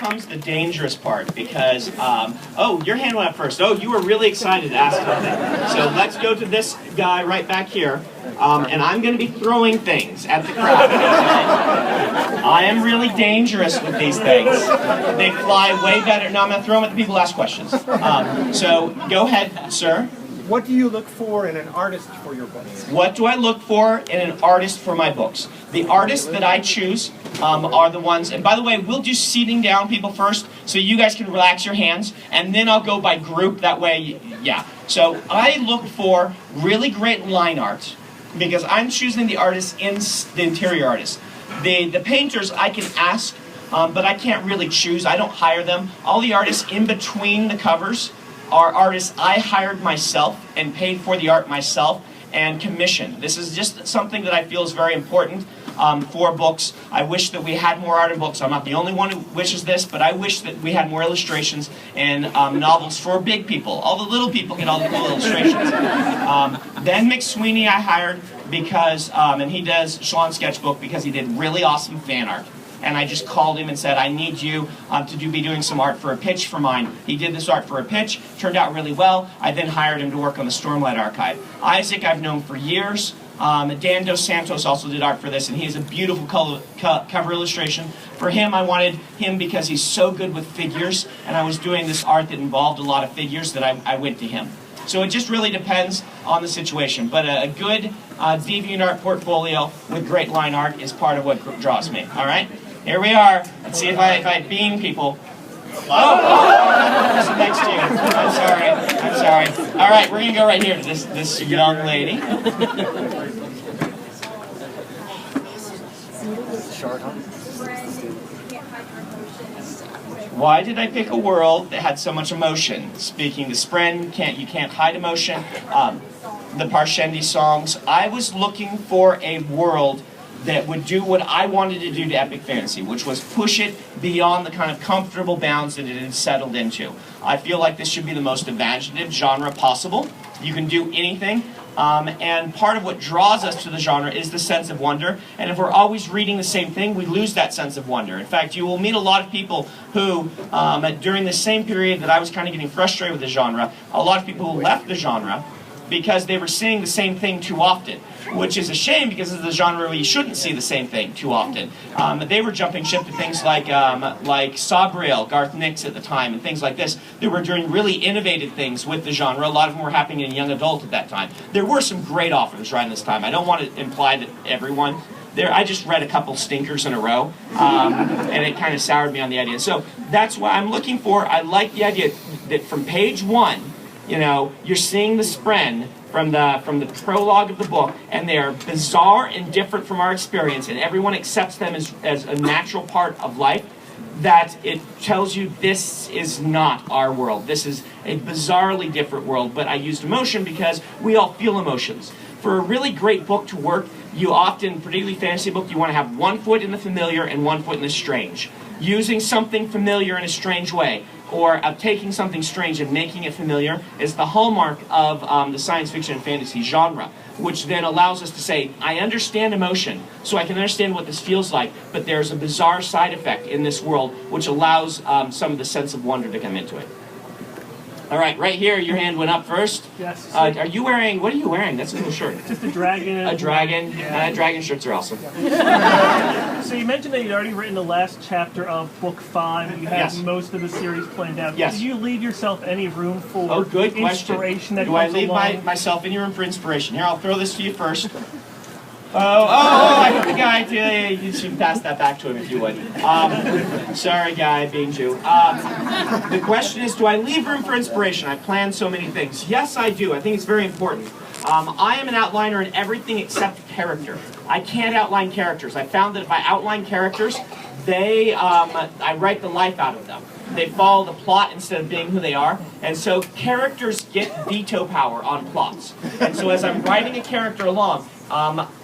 comes the dangerous part because, oh, your hand went up first. Oh, you were really excited to ask something. So let's go to this guy right back here. And I'm going to be throwing things at the crowd. I am really dangerous with these things. They fly way better. No, I'm going to throw them at the people who ask questions. So go ahead, sir. What do you look for in an artist for your books? What do I look for in an artist for my books? The artists that I choose are the ones, and by the way, we'll do seating down people first, so you guys can relax your hands, and then I'll go by group, that way, yeah. So I look for really great line art, because I'm choosing the artists in the interior artists. The painters I can ask, but I can't really choose, I don't hire them. All the artists in between the covers are artists I hired myself and paid for the art myself and commissioned. This is just something that I feel is very important for books. I wish that we had more art in books. I'm not the only one who wishes this, but I wish that we had more illustrations and novels for big people. All the little people get all the cool illustrations. Ben McSweeney I hired because, and he does Sean's sketchbook because he did really awesome fan art. And I just called him and said, I need you to be doing some art for a pitch for mine. He did this art for a pitch, turned out really well. I then hired him to work on the Stormlight Archive. Isaac I've known for years. Dan Dos Santos also did art for this, and he has a beautiful cover illustration. For him, I wanted him because he's so good with figures, and I was doing this art that involved a lot of figures that I went to him. So it just really depends on the situation. But a good DeviantArt portfolio with great line art is part of what draws me. All right? Here we are. Let's see if I beam people. Oh, next to you. I'm sorry. All right, we're gonna go right here to this young lady. Why did I pick a world that had so much emotion? Speaking to Spren, you can't hide emotion. The Parshendi songs. I was looking for a world that would do what I wanted to do to epic fantasy, which was push it beyond the kind of comfortable bounds that it had settled into. I feel like this should be the most imaginative genre possible. You can do anything, and part of what draws us to the genre is the sense of wonder, and if we're always reading the same thing, we lose that sense of wonder. In fact, you will meet a lot of people who, during the same period that I was kind of getting frustrated with the genre, a lot of people who left the genre because they were seeing the same thing too often, which is a shame because it's the genre where you shouldn't see the same thing too often. They were jumping ship to things like Sabriel, Garth Nix at the time, and things like this. They were doing really innovative things with the genre. A lot of them were happening in young adult at that time. There were some great authors right in this time. I don't want to imply that everyone. I just read a couple stinkers in a row, and it kind of soured me on the idea. So that's what I'm looking for. I like the idea that from page one, you know, you're seeing the Spren from the prologue of the book, and they are bizarre and different from our experience, and everyone accepts them as a natural part of life, that it tells you this is not our world. This is a bizarrely different world, but I used emotion because we all feel emotions. For a really great book to work, you often, particularly fantasy book, you want to have one foot in the familiar and one foot in the strange. Using something familiar in a strange way, or taking something strange and making it familiar, is the hallmark of the science fiction and fantasy genre, which then allows us to say, I understand emotion, so I can understand what this feels like, but there's a bizarre side effect in this world which allows some of the sense of wonder to come into it. All right, right here, your hand went up first. Yes. Are you wearing, what are you wearing? That's a cool shirt. Just a dragon. A dragon? Yeah. Dragon shirts are awesome. So you mentioned that you'd already written the last chapter of book 5, and you had most of the series planned out. Yes. Did you leave yourself any room for good inspiration that Do I comes leave along? myself any room for inspiration? Here, I'll throw this to you first. I put the guy to, you should pass that back to him if you would. Sorry, guy, being Jew. The question is, do I leave room for inspiration? I plan so many things. Yes, I do. I think it's very important. I am an outliner in everything except character. I can't outline characters. I found that if I outline characters, I write the life out of them. They follow the plot instead of being who they are. And so characters get veto power on plots. And so as I'm writing a character along,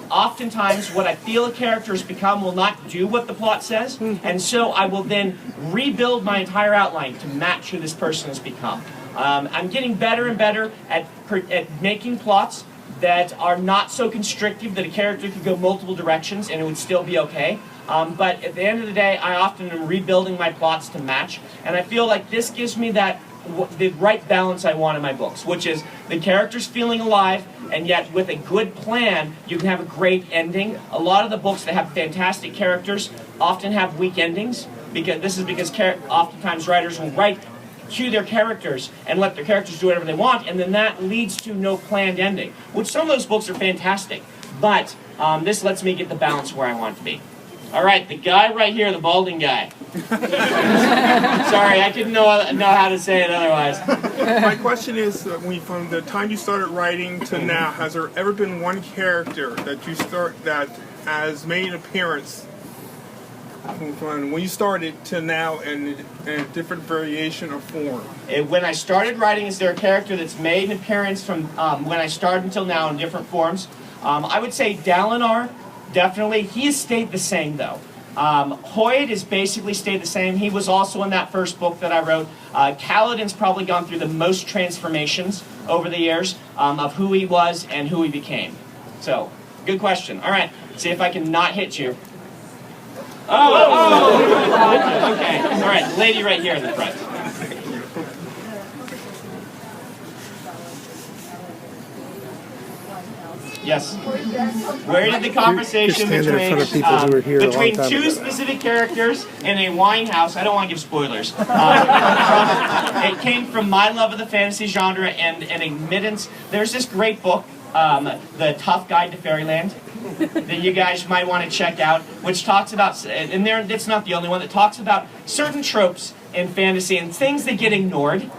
oftentimes what I feel a character has become will not do what the plot says, and so I will then rebuild my entire outline to match who this person has become. I'm getting better and better at making plots, that are not so constrictive that a character could go multiple directions and it would still be okay. But at the end of the day, I often am rebuilding my plots to match, and I feel like this gives me the right balance I want in my books, which is the characters feeling alive, and yet with a good plan, you can have a great ending. A lot of the books that have fantastic characters often have weak endings, because oftentimes writers will write to their characters and let their characters do whatever they want, and then that leads to no planned ending, which some of those books are fantastic, but this lets me get the balance where I want it to be. All right, the guy right here, the balding guy. Sorry, I didn't know how to say it otherwise. My question is, from the time you started writing to now, has there ever been one character that has made an appearance from when you started to now in a different variation or form? When I started writing, is there a character that's made an appearance from when I started until now in different forms? I would say Dalinar. Definitely. He has stayed the same, though. Hoyd has basically stayed the same. He was also in that first book that I wrote. Kaladin's probably gone through the most transformations over the years of who he was and who he became. So, good question. All right, see if I can not hit you. Oh! Okay. All right, lady right here in the front. Yes. Where did the conversation between two specific characters in a wine house, I don't want to give spoilers, it came from my love of the fantasy genre and an admittance. There's this great book, The Tough Guide to Fairyland, that you guys might want to check out, which talks about, and it's not the only one, that talks about certain tropes in fantasy and things that get ignored,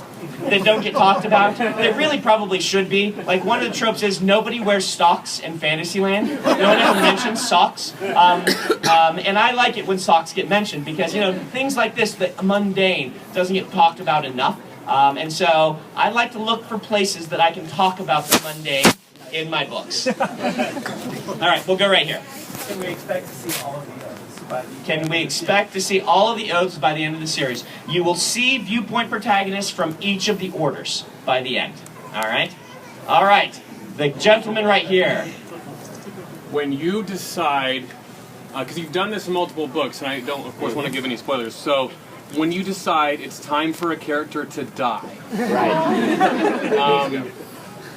that don't get talked about, that really probably should be. Like, one of the tropes is nobody wears socks in Fantasyland. No one ever mentions socks. And I like it when socks get mentioned, because, things like this, the mundane, doesn't get talked about enough. And so I like to look for places that I can talk about the mundane in my books. All right, we'll go right here. Can we expect to see all of the others? Can we expect to see all of the oaths by the end of the series? You will see viewpoint protagonists from each of the orders by the end. All right? All right. The gentleman right here. When you decide, because you've done this in multiple books, and I don't, of course, want to give any spoilers, so when you decide it's time for a character to die, Right.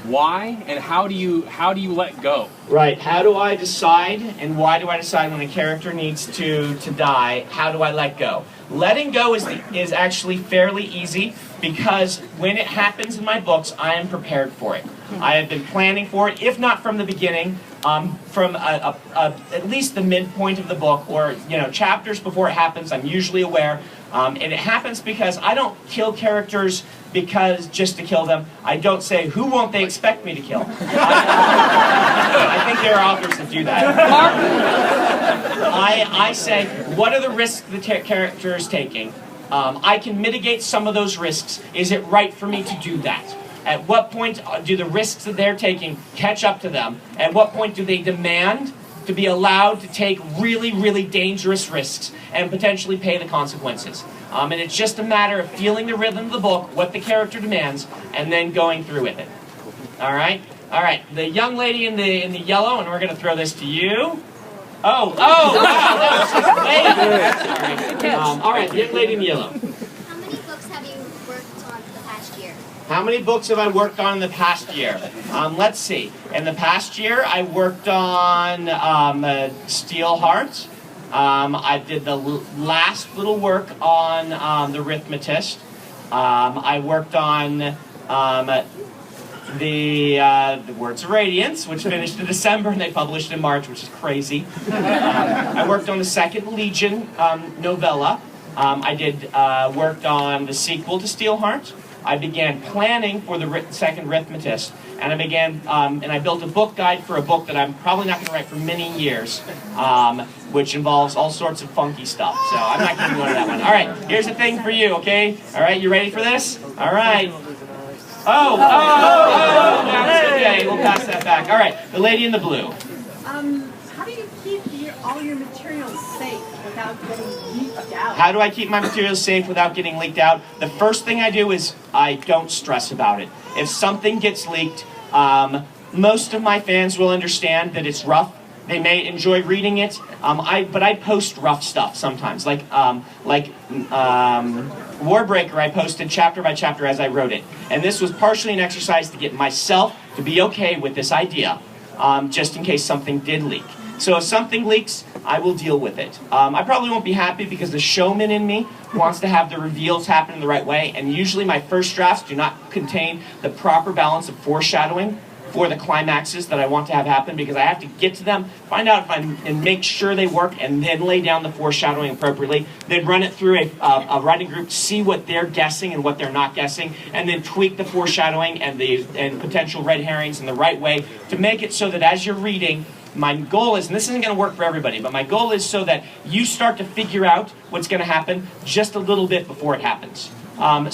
Why and how do you let go? Right. How do I decide, and why do I decide when a character needs to die? How do I let go? Letting go is actually fairly easy, because when it happens in my books, I am prepared for it. I have been planning for it, if not from the beginning, from at least the midpoint of the book, or chapters before it happens. I'm usually aware, and it happens because I don't kill characters just to kill them. I don't say, who won't they expect me to kill? I think there are authors that do that. I say, what are the risks the character is taking? I can mitigate some of those risks. Is it right for me to do that? At what point do the risks that they're taking catch up to them? At what point do they demand to be allowed to take really, really dangerous risks and potentially pay the consequences? And it's just a matter of feeling the rhythm of the book, what the character demands, and then going through with it. All right? All right. The young lady in the yellow, and we're going to throw this to you. Wow, that was just late. All right, the young lady in the yellow. How many books have you worked on in the past year? How many books have I worked on in the past year? Let's see. In the past year, I worked on Steelheart. I did the last little work on the Arithmetist. I worked on the Words of Radiance, which finished in December, and they published in March, which is crazy. I worked on the Second Legion novella. I worked on the sequel to Steelheart. I began planning for the second Arithmetist, and I built a book guide for a book that I'm probably not going to write for many years, which involves all sorts of funky stuff. So I'm not going to go into that one. All right, here's the thing for you, okay? All right, you ready for this? All right. That's okay. We'll pass that back. All right, the lady in the blue. How do you keep all your materials safe without getting leaked out? How do I keep my materials safe without getting leaked out? The first thing I do is I don't stress about it. If something gets leaked, most of my fans will understand that it's rough. They may enjoy reading it, but I post rough stuff sometimes. Like Warbreaker, I posted chapter by chapter as I wrote it. And this was partially an exercise to get myself to be okay with this idea, just in case something did leak. So if something leaks, I will deal with it. I probably won't be happy because the showman in me wants to have the reveals happen in the right way, and usually my first drafts do not contain the proper balance of foreshadowing for the climaxes that I want to have happen, because I have to get to them, find out and make sure they work, and then lay down the foreshadowing appropriately, then run it through a writing group, see what they're guessing and what they're not guessing, and then tweak the foreshadowing and potential red herrings in the right way to make it so that as you're reading, my goal is, and this isn't going to work for everybody, but my goal is so that you start to figure out what's going to happen just a little bit before it happens.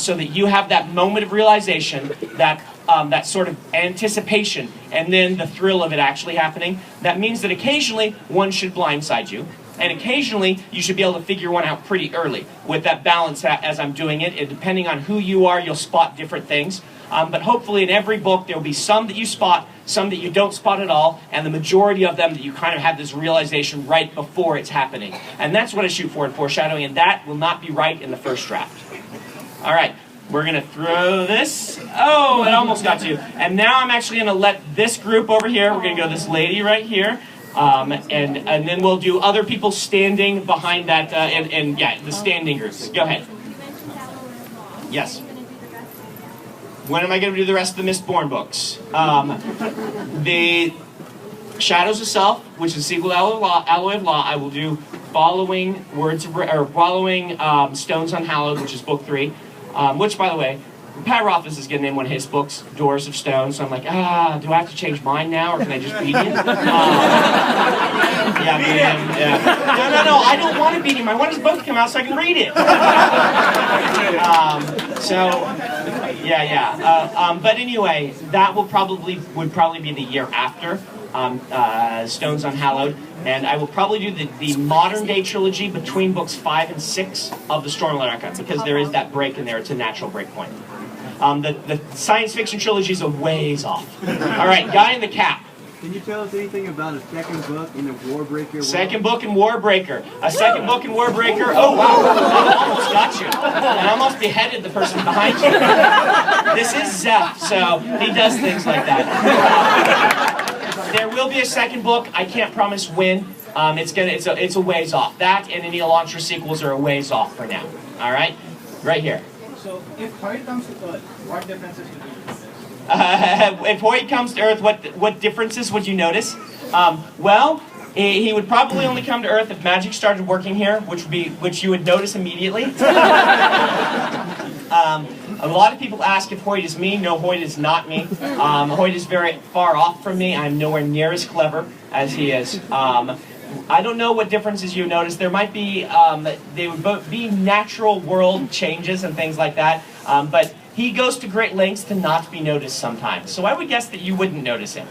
So that you have that moment of realization, that sort of anticipation, and then the thrill of it actually happening. That means that occasionally one should blindside you, and occasionally you should be able to figure one out pretty early with that balance as I'm doing it. And depending on who you are, you'll spot different things. But hopefully in every book there will be some that you spot, some that you don't spot at all, and the majority of them that you kind of have this realization right before it's happening. And that's what I shoot for in foreshadowing, and that will not be right in the first draft. All right, we're going to throw this. Oh, it almost got to. And now I'm actually going to let this group over here, we're going to go this lady right here, and then we'll do other people standing behind that, and yeah, the standing groups. Go ahead. Yes. When am I going to do the rest of the Mistborn books? The Shadows of Self, which is a sequel to Alloy of Law, I will do following Stones Unhallowed, which is book 3. Which, by the way, Pat Rothfuss is going to name one of his books, Doors of Stone. So I'm like, do I have to change mine now, or can I just beat him? Yeah, beat him. Yeah. No, I don't want to beat him. I want his book to come out so I can read it. But anyway, that would probably be the year after Stones Unhallowed, and I will probably do the modern day trilogy between books 5 and 6 of the Stormlight Archive, because there is that break in there. It's a natural break point. The science fiction trilogy is a ways off. All right, Guy in the Cap. Can you tell us anything about a second book in the Warbreaker world? Second book in Warbreaker. A second book in Warbreaker. Oh, wow. I almost got you. I almost beheaded the person behind you. This is Zeph, so he does things like that. There will be a second book. I can't promise when. It's a ways off. That and any Elantra sequels are a ways off for now. All right? Right here. So if Hoyt comes to Earth, what differences would you notice? If Hoyt comes to Earth, what differences would you notice? Well, he would probably only come to Earth if magic started working here, which you would notice immediately. A lot of people ask if Hoyt is me. No, Hoyt is not me. Hoyt is very far off from me. I'm nowhere near as clever as he is. I don't know what differences you notice. There might be, they would both be natural world changes and things like that, but he goes to great lengths to not be noticed sometimes. So I would guess that you wouldn't notice him.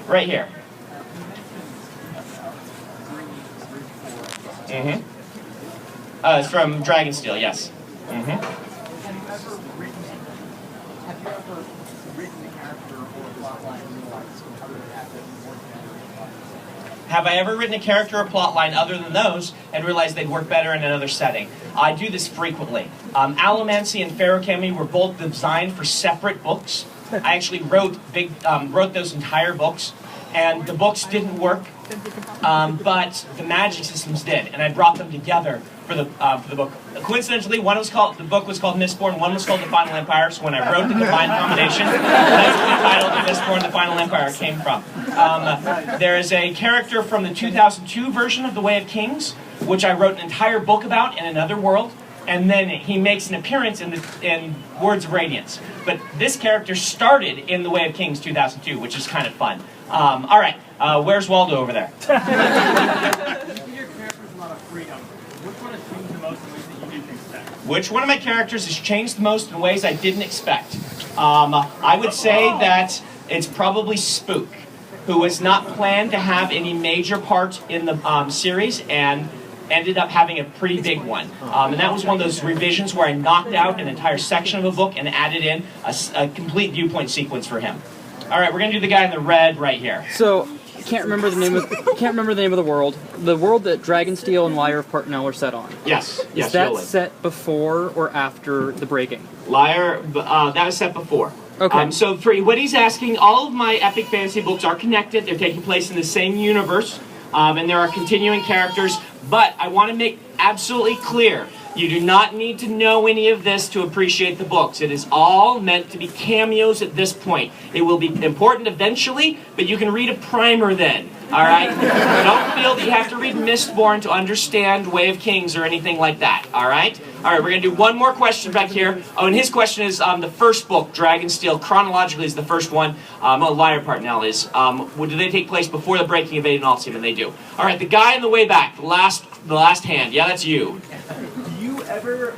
Right here. Mm-hmm. It's from Dragonsteel, yes. Mm-hmm. Have you ever written a character or a plotline and realized other than that that more Have I ever written a character or plotline other than those and realized they'd work better in another setting? I do this frequently. Allomancy and Ferrochemy were both designed for separate books. I actually wrote those entire books, and the books didn't work, but the magic systems did, and I brought them together for the book. Coincidentally, the book was called Mistborn, one was called The Final Empire, so when I wrote the Divine Combination, that's where the title of Mistborn, The Final Empire came from. There is a character from the 2002 version of The Way of Kings, which I wrote an entire book about in another world, and then he makes an appearance in Words of Radiance. But this character started in The Way of Kings 2002, which is kind of fun. All right, where's Waldo over there? Your character's a lot of freedom. Which one has changed the most in ways that you didn't expect? Which one of my characters has changed the most in ways I didn't expect? I would say that it's probably Spook, who was not planned to have any major part in the series and ended up having a pretty big one. And that was one of those revisions where I knocked out an entire section of a book and added in a complete viewpoint sequence for him. All right, we're gonna do the guy in the red right here. So, I can't remember the name of the world. The world that Dragonsteel and Liar of Partinel are set on. Yes. Is that set before or after the breaking? Liar, that was set before. Okay. So for what he's asking, all of my epic fantasy books are connected. They're taking place in the same universe, and there are continuing characters. But I want to make absolutely clear, you do not need to know any of this to appreciate the books. It is all meant to be cameos at this point. It will be important eventually, but you can read a primer then. All right? Don't feel that you have to read Mistborn to understand Way of Kings or anything like that. All right? All right, we're going to do one more question back here. Oh, and his question is the first book, Dragonsteel, chronologically is the first one. Liar Partinel is. Do they take place before the breaking of Aiden Alcium? And they do. All right, the guy in the way back, the last hand. Yeah, that's you. Do you ever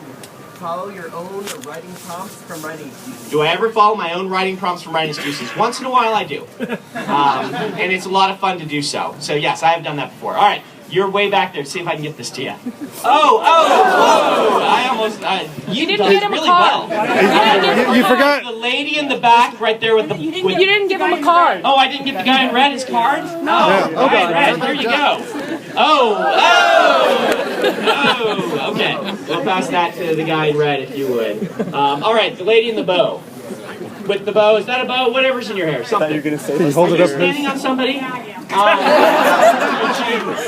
follow your own writing prompts from writing excuses? Do I ever follow my own writing prompts from writing excuses? Once in a while I do. And it's a lot of fun to do so. So yes, I have done that before. All right, you're way back there. See if I can get this to you. I almost... you didn't get him really a card. well. You forgot. The lady in the back right there with the... You didn't give him a card. Oh, I didn't get the guy in red his card? No. Oh, okay, red. Here you go. Okay. We'll pass that to the guy in red if you would. All right, the lady in the bow. With the bow, is that a bow? Whatever's in your hair, something. I thought you were going to say this. Hold it up. Standing on somebody?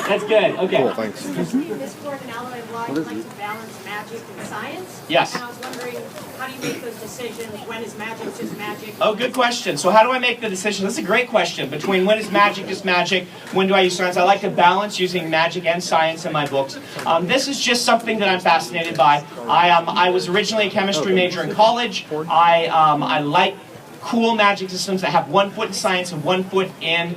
That's good. Okay. Cool, thanks. This board and Alloy like to balance magic and science. Yes. And I was wondering, how do you make those decisions? When is magic just magic? Oh, good question. So how do I make the decision? That's a great question. Between when is magic just magic, when do I use science? I like to balance using magic and science in my books. This is just something that I'm fascinated by. I was originally a chemistry major in college. I like cool magic systems that have 1 foot in science and 1 foot in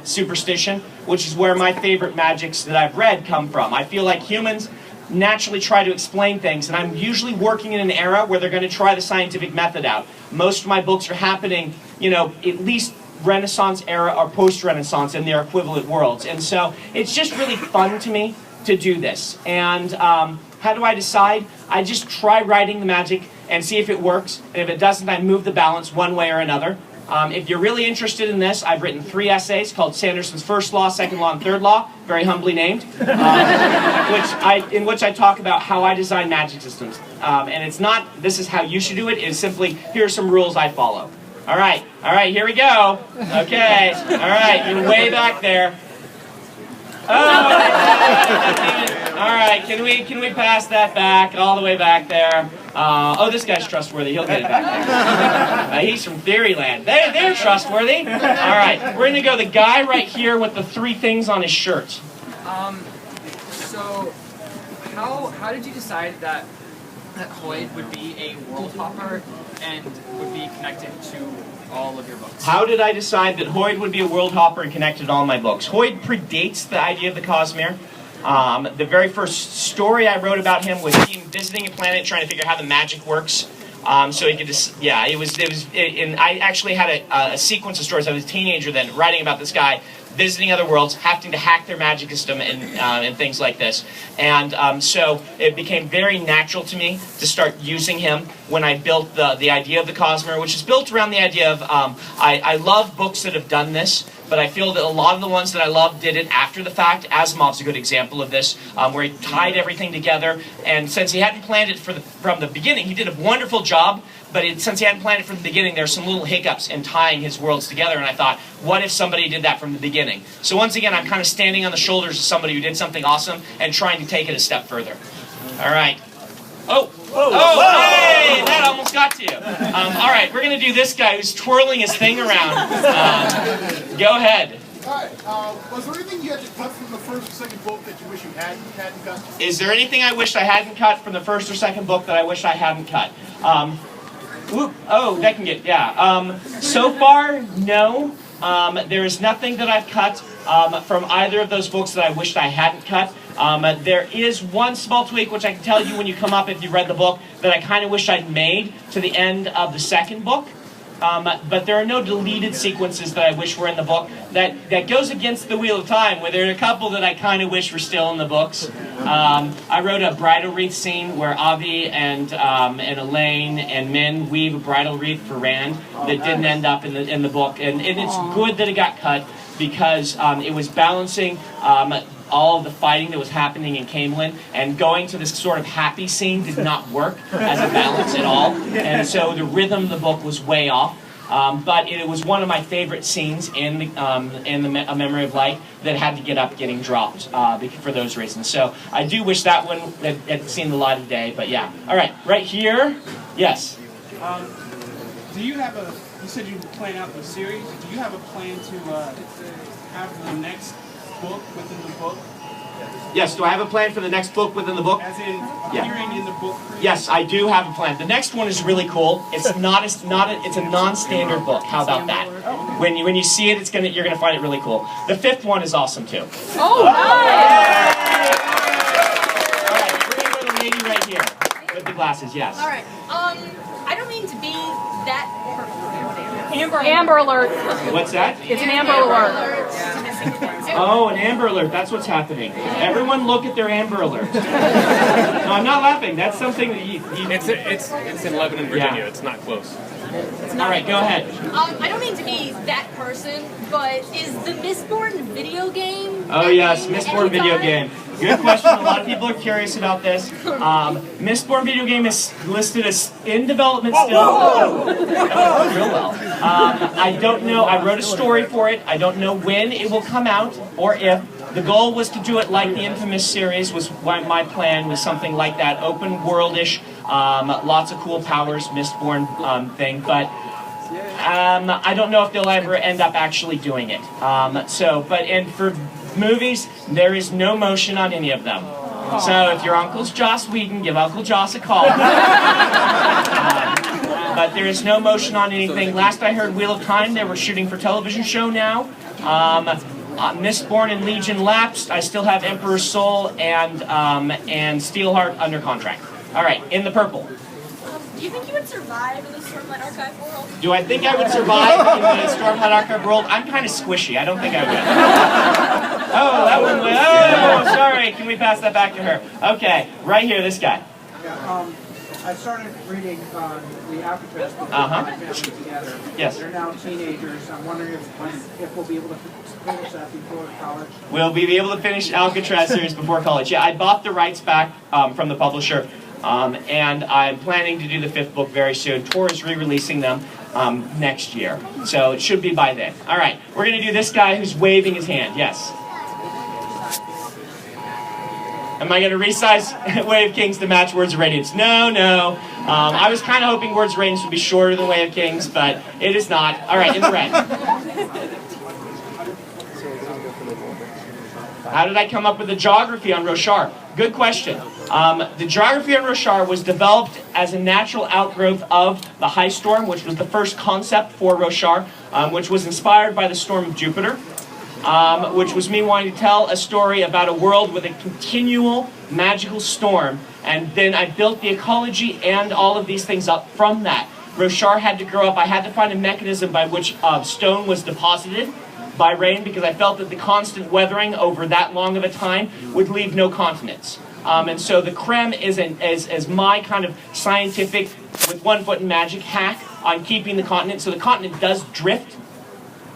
superstition, which is where my favorite magics that I've read come from. I feel like humans naturally try to explain things, and I'm usually working in an era where they're going to try the scientific method out. Most of my books are happening, at least Renaissance era or post-Renaissance in their equivalent worlds. And so it's just really fun to me to do this. And how do I decide? I just try writing the magic and see if it works. And if it doesn't, I move the balance one way or another. If you're really interested in this, I've written 3 essays called Sanderson's First Law, Second Law, and Third Law, very humbly named, in which I talk about how I design magic systems. And it's not, this is how you should do it. It's simply, here are some rules I follow. All right, here we go. Okay, all right, you're way back there. All right, can we pass that back, all the way back there? This guy's trustworthy. He'll get it back there. He's from Theoryland. They're trustworthy. All right, we're going to go the guy right here with the 3 things on his shirt. So, how did you decide that Hoyd would be a world hopper and would be connected to all of your books? How did I decide that Hoyd would be a world hopper and connected to all my books? Hoyd predates the idea of the Cosmere. The very first story I wrote about him was him visiting a planet, trying to figure out how the magic works. So he could just, and I actually had a sequence of stories. I was a teenager then, writing about this guy visiting other worlds, having to hack their magic system and things like this. And so it became very natural to me to start using him when I built the idea of the Cosmere, which is built around the idea of, I love books that have done this, but I feel that a lot of the ones that I love did it after the fact. Asimov's a good example of this, where he tied everything together, and since he hadn't planned it from the beginning, he did a wonderful job, but since he hadn't planned it from the beginning, there were some little hiccups in tying his worlds together, and I thought, what if somebody did that from the beginning? So once again, I'm kind of standing on the shoulders of somebody who did something awesome and trying to take it a step further. All right. Hey, that almost got to you. All right, we're going to do this guy who's twirling his thing around. Go ahead. All right. Was there anything you had to cut from the first or second book that you wish you hadn't cut? Is there anything I wished I hadn't cut from the first or second book that I wish I hadn't cut? That can get, yeah. So far, no. There is nothing that I've cut from either of those books that I wished I hadn't cut. There is one small tweak, which I can tell you when you come up if you read the book, that I kind of wish I'd made to the end of the second book. but there are no deleted sequences that I wish were in the book. That goes against the Wheel of Time, where there are a couple that I kind of wish were still in the books. I wrote a bridal wreath scene where Avi and Elaine and Min weave a bridal wreath for Rand that didn't end up in the book, and it's good that it got cut because it was balancing all of the fighting that was happening in Camelin, and going to this sort of happy scene did not work as a balance at all, and so the rhythm of the book was way off. But it was one of my favorite scenes in A Memory of Light that had to get up getting dropped for those reasons. So I do wish that one had seen the light of day, but yeah. All right here. Yes. Do you have you said you plan out the series. Do you have a plan to have the next book within the book? Yes, do I have a plan for the next book within the book? As in appearing in the book? Yes, I do have a plan. The next one is really cool. It's it's a non-standard book. How about that? When you see it, you're gonna find it really cool. The fifth one is awesome too. Oh, nice! All right, we're gonna go to the lady right here with the glasses. Yes. All right. I don't mean to be that perfect. Amber alert. What's that? It's an Amber alert. Oh, an Amber Alert. That's what's happening. Everyone look at their Amber Alert. No, I'm not laughing. That's something that you It's in Lebanon, Virginia. Yeah. It's not close. All right, go ahead. I don't mean to be that person, but is the Mistborn video game? Oh, yes, Mistborn video game. Good question. A lot of people are curious about this. Mistborn video game is listed as in development still. Real well. I don't know. I wrote a story for it. I don't know when it will come out or if. The goal was to do it like the Infamous series. Was my plan was something like that, open world-ish, lots of cool powers, Mistborn thing. But I don't know if they'll ever end up actually doing it. And for movies, there is no motion on any of them. So if your uncle's Joss Whedon, give Uncle Joss a call. But there is no motion on anything. Last I heard, Wheel of Time, they were shooting for television show now. Mistborn and Legion lapsed. I still have Emperor's Soul and Steelheart under contract. All right, in the purple. Do you think you would survive in the Stormlight Archive world? Do I think I would survive in the Stormlight Archive world? I'm kind of squishy. I don't think I would. Oh, that one went. Oh, sorry. Can we pass that back to her? Okay, right here, this guy. Yeah, I started reading the Alcatraz before my family together. Yes. They're now teenagers. I'm wondering if we'll be able to finish that before college. We'll be able to finish Alcatraz series before college. Yeah, I bought the rights back from the publisher, and I'm planning to do the fifth book very soon. Tor is re-releasing them next year, so it should be by then. All right, we're going to do this guy who's waving his hand. Yes. Am I going to resize Way of Kings to match Words of Radiance? No, no. I was kind of hoping Words of Radiance would be shorter than Way of Kings, but it is not. All right, in the red. How did I come up with the geography on Roshar? Good question. The geography on Roshar was developed as a natural outgrowth of the High Storm, which was the first concept for Roshar, which was inspired by the Storm of Jupiter. Which was me wanting to tell a story about a world with a continual magical storm, and then I built the ecology and all of these things up from that. Roshar had to grow up. I had to find a mechanism by which stone was deposited by rain, because I felt that the constant weathering over that long of a time would leave no continents. And so the creme is my kind of scientific, with 1 foot in magic, hack on keeping the continent. So the continent does drift.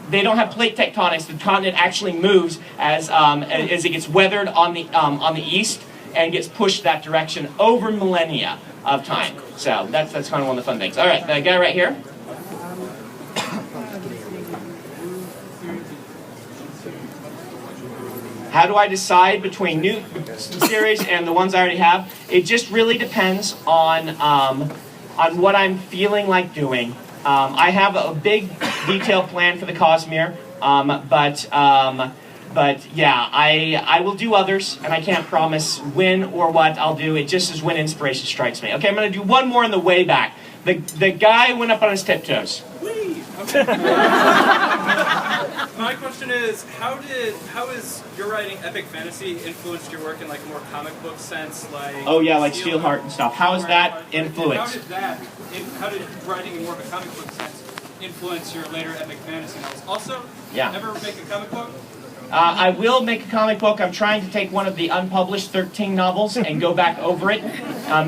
They don't have plate tectonics. The continent actually moves as it gets weathered on the east and gets pushed that direction over millennia of time. So that's kind of one of the fun things. All right, the guy right here. How do I decide between new series and the ones I already have? It just really depends on what I'm feeling like doing. I have a big detailed plan for the Cosmere, but yeah, I will do others, and I can't promise when or what I'll do. It just is when inspiration strikes me. Okay, I'm going to do one more on the way back. The guy went up on his tiptoes. Okay. My question is, how is your writing epic fantasy influenced your work in like a more comic book sense, like? Oh yeah, like Steelheart and stuff. How is that influenced? How did writing in more of a comic book sense influence your later epic fantasy novels. Also, Yeah. ever make a comic book? I will make a comic book. I'm trying to take one of the unpublished 13 novels and go back over it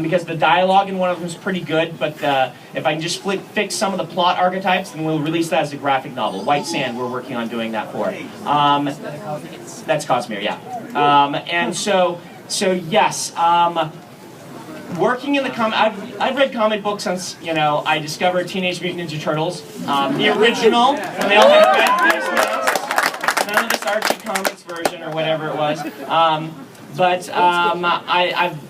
because the dialogue in one of them is pretty good. But if I can just fix some of the plot archetypes, then we'll release that as a graphic novel. White Sand, we're working on doing that for. That's Cosmere, yeah. And so yes. Working in the I've read comic books since I discovered Teenage Mutant Ninja Turtles, the original, when they all had red face masks. None of this Archie Comics version or whatever it was.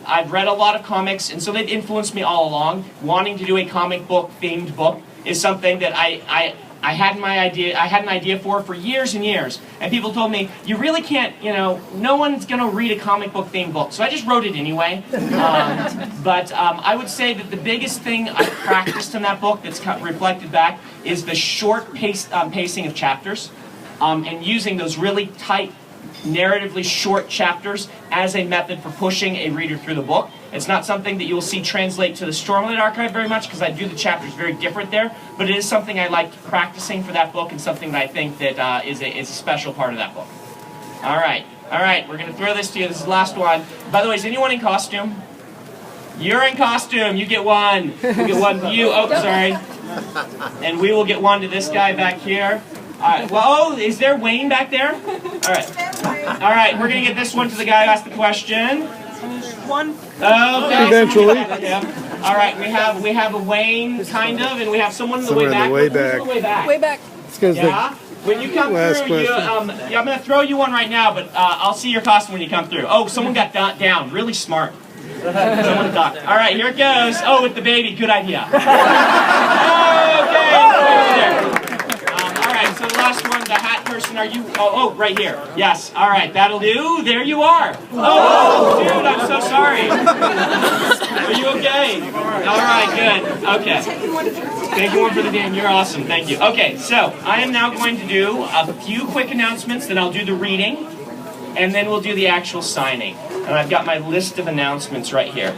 I've read a lot of comics, and so they've influenced me all along. Wanting to do a comic book themed book is something that I had an idea for years and years. And people told me, you really can't, no one's going to read a comic book themed book. So I just wrote it anyway. I would say that the biggest thing I practiced in that book that's reflected back is the short pacing of chapters. And using those really tight, narratively short chapters as a method for pushing a reader through the book. It's not something that you will see translate to the Stormlight Archive very much because I do the chapters very different there, but it is something I liked practicing for that book and something that I think that is a special part of that book. All right, we're going to throw this to you. This is the last one. By the way, is anyone in costume? You're in costume. You get one. You get one to you. Oh, sorry. And we will get one to this guy back here. All right. Well, is there Wayne back there? All right. We're gonna get this one to the guy who asked the question. One. Okay. Eventually. Yeah. All right. We have a Wayne kind of, and we have someone in the way back. Way Who's in the way back. Way back. Yeah. When you come through, I'm gonna throw you one right now, but I'll see your costume when you come through. Oh, someone got down. Really smart. Someone ducked. All right. Here it goes. Oh, with the baby. Good idea. Okay. So the last one, the hat person, are you? Oh, right here. Yes. All right, that'll do. There you are. Oh, dude, I'm so sorry. Are you okay? All right, good. Okay. Thank you one for the game. You're awesome. Thank you. Okay, so I am now going to do a few quick announcements. Then I'll do the reading, and then we'll do the actual signing. And I've got my list of announcements right here.